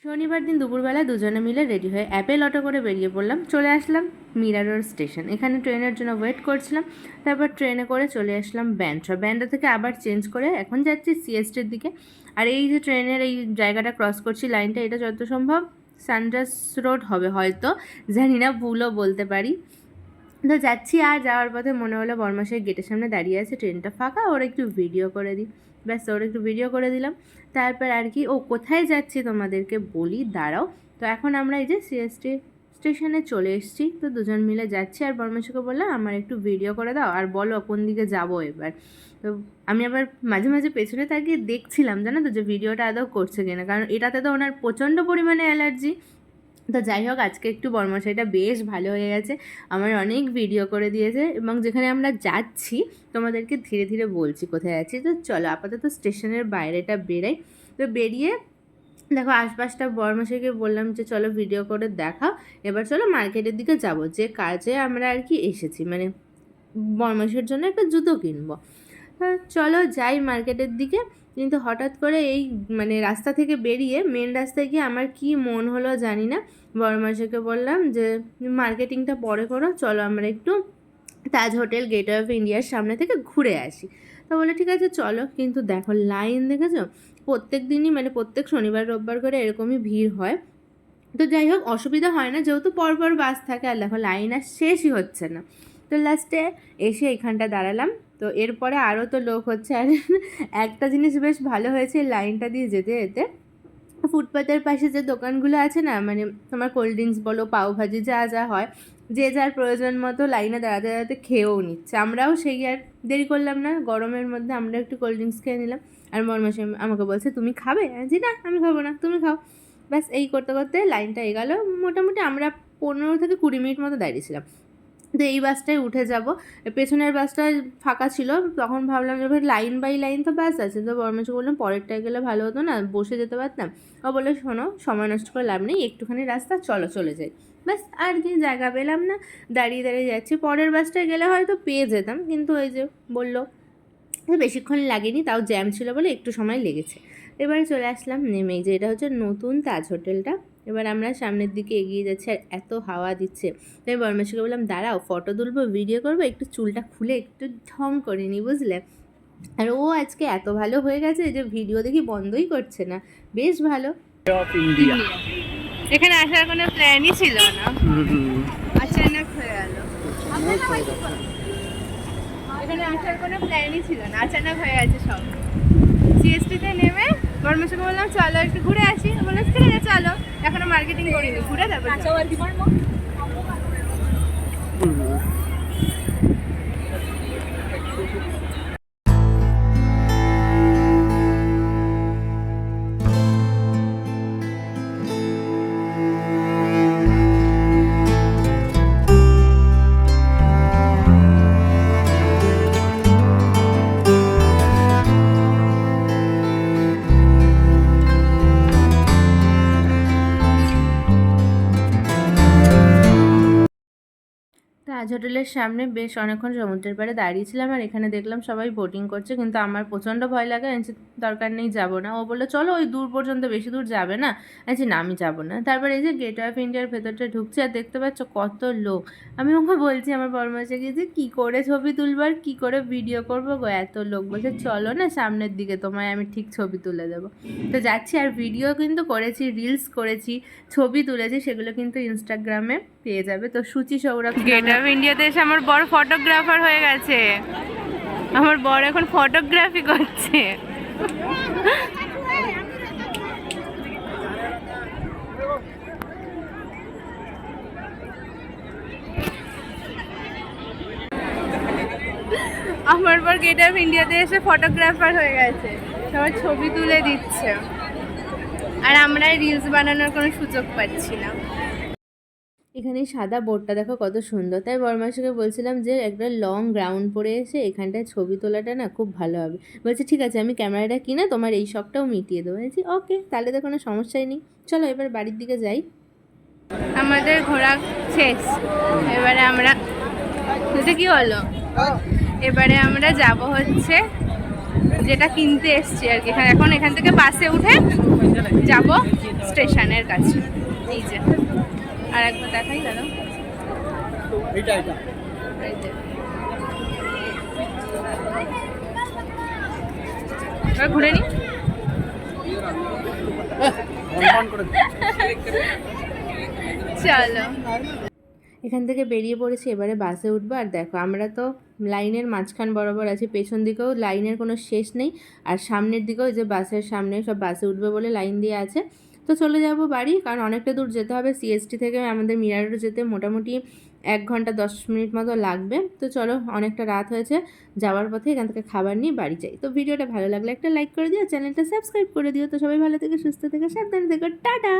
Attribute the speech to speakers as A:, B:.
A: শনিবার দিন দুপুরবেলা দুজনে মিলে রেডি হয়ে অ্যাপেল অটো করে বেরিয়ে পড়লাম। চলে আসলাম মীরা রোড স্টেশন। এখানে ট্রেনের জন্য ওয়েট করছিলাম। তারপর ট্রেনে করে চলে আসলাম ব্যান্ড্রা থেকে আবার চেঞ্জ করে এখন যাচ্ছি সিএসটির দিকে। আর এই যে ট্রেনের এই জায়গাটা ক্রস করছি লাইনটা, এটা যত সম্ভব সানরাইজ রোড হবে হয়তো, জানি না, ভুলও বলতে পারি। তো যাচ্ছি, আর যাওয়ার পথে মনে হলো বর্মাশাই গেটের সামনে দাঁড়িয়ে আছে, ট্রেনটা ফাঁকা, ওর একটু ভিডিও করে দিই। ব্যাস, ওর একটু ভিডিও করে দিলাম। তারপর আর কি, ও কোথায় যাচ্ছি তোমাদেরকে বলি, দাঁড়াও। তো এখন আমরা এই যে সিএসটি স্টেশনে চলে এসেছি। তো দুজন মিলে যাচ্ছি, আর বর্মাশাকে বললাম আমার একটু ভিডিও করে দাও আর বলো কোন দিকে যাবো এবার। তো আমি আবার মাঝে মাঝে পেছনে তাকিয়ে দেখছিলাম, জানো তো, যে ভিডিওটা আদৌ করছে কিনা, কারণ এটাতে তো ওনার প্রচণ্ড পরিমাণে অ্যালার্জি। তো যাই হোক, আজকে একটু বর্মশাইটা বেশ ভালো হয়ে গেছে, আমার অনেক ভিডিও করে দিয়েছে, এবং যেখানে আমরা যাচ্ছি তোমাদেরকে ধীরে ধীরে বলছি কোথায় যাচ্ছি। তো চলো আপাতত স্টেশনের বাইরেটা বেরাই। তো বেরিয়ে দেখো আশপাশটা, বর্মশাইকে বললাম যে চলো ভিডিও করে দেখাও, এবার চলো মার্কেটের দিকে যাব, যে কাজে আমরা আর কি এসেছি, মানে বর্মশাইয়ের জন্য একটা জুতো কিনবো। চলো যাই মার্কেটের দিকে। কিন্তু হঠাৎ করে এই মানে রাস্তা থেকে বেরিয়ে মেন রাস্তায় গিয়ে আমার কি মন হলো জানি না, বড়মাসাকে বললাম যে মার্কেটিংটা পরে করো, চলো আমরা একটু তাজ হোটেল গেটওয়ে অফ ইন্ডিয়ার সামনে থেকে ঘুরে আসি। তো বলে ঠিক আছে চলো। কিন্তু দেখো লাইন দেখেছো, প্রত্যেক দিনই মানে প্রত্যেক শনিবার রোববার করে এরকমই ভিড় হয়। তো যাই হোক, অসুবিধা হয় না যেহেতু পরপর বাস থাকে, আর দেখো লাইন আর শেষই হচ্ছে না। তো লাস্টে এসে এখানটা দাঁড়ালাম। তো এরপরে আরও তো লোক হচ্ছে। আর একটা জিনিস বেশ ভালো হয়েছে, লাইনটা দিয়ে যেতে যেতে ফুটপাতের পাশে যে দোকানগুলো আছে না, মানে তোমার কোল্ড ড্রিঙ্কস বলো, পাওভাজি, যা যা হয়, যে যার প্রয়োজন মতো লাইনে দাঁড়াতে দাঁড়াতে খেয়েও নিচ্ছে। আমরাও সেই আর দেরি করলাম না, গরমের মধ্যে আমরা একটু কোল্ড ড্রিঙ্কস খেয়ে নিলাম। আর বরমাসে আমাকে বলছে তুমি খাবে? জি না, আমি খাবো না, তুমি খাও। ব্যাস এই করতে করতে লাইনটা এগালো। মোটামুটি আমরা 15 থেকে 20 মিনিট মতো দাঁড়িয়েছিলাম। তো এই বাসটায় উঠে যাব। পেছনের বাসটা ফাঁকা ছিল, তখন ভাবলাম যে লাইন বাই লাইন তো বাস আছে। তো বর্মাসে বললাম পরেরটায় গেলে ভালো হতো না, বসে যেতে পারতাম। ও বললো শোনো, সময় নষ্ট করে লাভ নেই, একটুখানি রাস্তা, চলো চলে যাই। ব্যাস, আর কি, জায়গা পেলাম না, দাঁড়িয়ে দাঁড়িয়ে যাচ্ছি। পরের বাসটায় গেলে হয়তো পেয়ে যেতাম, কিন্তু ওই যে বললো বেশিক্ষণ লাগেনি, তাও জ্যাম ছিল বলে একটু সময় লেগেছে। এবারে চলে আসলাম নেমেই, যে এটা হচ্ছে নতুন তাজ হোটেলটা। এবার আমরা সামনের দিকে এগিয়ে যাচ্ছি, আর এত হাওয়া দিচ্ছে। তাই বর্মাশাকে বললাম দাঁড়াও, ফটো তুলবো, ভিডিও করবো, একটু চুলটা খুলে একটু ঢং করে নি, বুঝলে। আর ও আজকে এত ভালো হয়ে গেছে যে ভিডিও দেখি বন্ধই করছে না, বেশ ভালো। ইন্ডিয়া এখানে আসার কোনো প্ল্যানই ছিল না, আচানক হয়ে গেল। এখানে আসার কোনো প্ল্যানই ছিল না, আচানক হয়ে গেছে সব। সিএসটিতে নেমে বর্মাশাকে বললাম চলো একটু ঘুরে আসি, বললাম ঠিক আছে চলো, এখনো মার্কেটিং করিনি, ঘুরে তারপর তাজ হোটেলের সামনে বেশ অনেকক্ষণ সমুদ্রের পাড়ে দাঁড়িয়েছিলাম, আর এখানে দেখলাম সবাই বোটিং করছে, কিন্তু আমার প্রচণ্ড ভয় লাগে। আমি দরকার নেই, যাবো না। ও বললো চলো ওই দূর পর্যন্ত, বেশি দূর যাবে না। আমি না, আমি যাবো না। তারপর এই যে গেটওয়ে অফ ইন্ডিয়ার ভেতরটা ঢুকছে, আর দেখতে পাচ্ছ কত লোক। আমি ওকে বলছি আমার বর্মাশাকে গিয়ে যে কী করে ছবি তুলবো আর কী করে ভিডিও করবো গো, এত লোক। বলছে চলো না সামনের দিকে, তোমায় আমি ঠিক ছবি তুলে দেবো। তো যাচ্ছি, আর ভিডিও কিন্তু করেছি, রিলস করেছি, ছবি তুলেছি, সেগুলো কিন্তু ইনস্টাগ্রামে পেয়ে যাবে। তো সুচি সৌরভ গেট অফ ইন্ডিয়াতে এসে আমার বড় ফটোগ্রাফার হয়ে গেছে, আমার বড় এখন ফটোগ্রাফি করছে। আমার বর গেট অফ ইন্ডিয়াতে এসে ফটোগ্রাফার হয়ে গেছে, সবাই ছবি তুলে দিচ্ছে, আর আমরা রিলস বানানোর কোনো সুযোগ পাচ্ছি না। এখানে সাদা বোর্ডটা দেখো কত সুন্দর। তাই বর্মাশাকে বলছিলাম যে একটা লং গ্রাউন্ড পরে এসে এখানটায় ছবি তোলাটা না খুব ভালো হবে। বলছে ঠিক আছে, আমি ক্যামেরাটা কিনে তোমার এই শখটাও মিটিয়ে দেবো। বলছি ওকে, তাহলে তো কোনো সমস্যাই নেই, চলো এবার বাড়ির দিকে যাই। আমাদের ঘোরা শেষ, এবারে আমরা কি হলো, এবারে আমরা যাব হচ্ছে যেটা কিনতে এসছি আর কি। এখন এখান থেকে বাসে উঠে যাব স্টেশনের কাছে। এই যে আর একবার দেখাই দাদা, ঘুরে নি। চলো এখান থেকে বেরিয়ে পড়েছি, এবারে বাসে উঠবো। আর দেখো আমরা তো লাইনের মাঝখান বরাবর আছি, পেছন দিকেও লাইনের কোনো শেষ নেই, আর সামনের দিকেও যে বাসের সামনে সব বাসে উঠবে বলে লাইন দিয়ে আছে। তো চলে যাব বাড়ি, কারণ অনেকটা দূর যেতে হবে। সিএসটি থেকে আমাদের মিরার রোড যেতে মোটামুটি 1 ঘন্টা 10 মিনিট মতো লাগবে। তো চলো, অনেকটা রাত হয়েছে, যাওয়ার পথে এখান থেকে খাবার নিয়ে বাড়ি যাই। তো ভিডিওটা ভালো লাগলে একটা লাইক করে দিও, চ্যানেলটা সাবস্ক্রাইব করে দিও। তো সবাই ভালো থেকে সুস্থ থেকে সাবধানে থেকো, টাটা।